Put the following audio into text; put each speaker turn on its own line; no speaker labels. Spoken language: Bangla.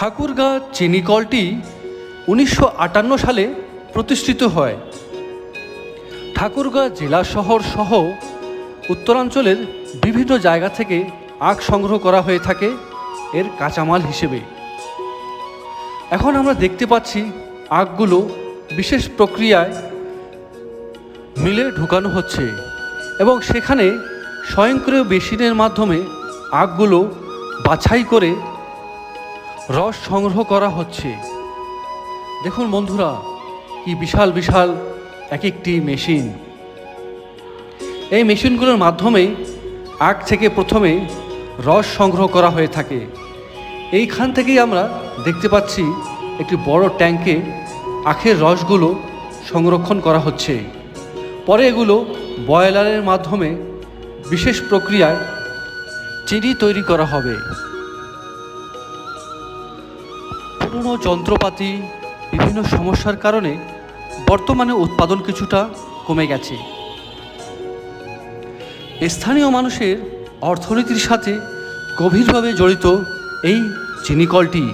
ঠাকুরগাঁ চিনি কলটি 1958 সালে প্রতিষ্ঠিত হয়। ঠাকুরগাঁ জেলা শহর সহ উত্তরাঞ্চলের বিভিন্ন জায়গা থেকে আখ সংগ্রহ করা হয়ে থাকে এর কাঁচামাল হিসেবে। এখন আমরা দেখতে পাচ্ছি আখগুলো বিশেষ প্রক্রিয়ায় মিলে ঢুকানো হচ্ছে এবং সেখানে স্বয়ংক্রিয় মেশিনের মাধ্যমে আখগুলো বাছাই করে রস সংগ্রহ করা হচ্ছে। দেখুন বন্ধুরা, কি বিশাল বিশাল এক একটি মেশিন। এই মেশিনগুলোর মাধ্যমে আখ থেকে প্রথমে রস সংগ্রহ করা হয়ে থাকে। এইখান থেকেই আমরা দেখতে পাচ্ছি একটি বড় ট্যাঙ্কে আখের রসগুলো সংরক্ষণ করা হচ্ছে। পরে এগুলো বয়লারের মাধ্যমে বিশেষ প্রক্রিয়ায় চিনি তৈরি করা হবে। পুরনো যন্ত্রপাতি বিভিন্ন সমস্যার কারণে বর্তমানে উৎপাদন কিছুটা কমে গেছে। স্থানীয় মানুষের অর্থনীতির সাথে গভীরভাবে জড়িত এই চিনি কলটি।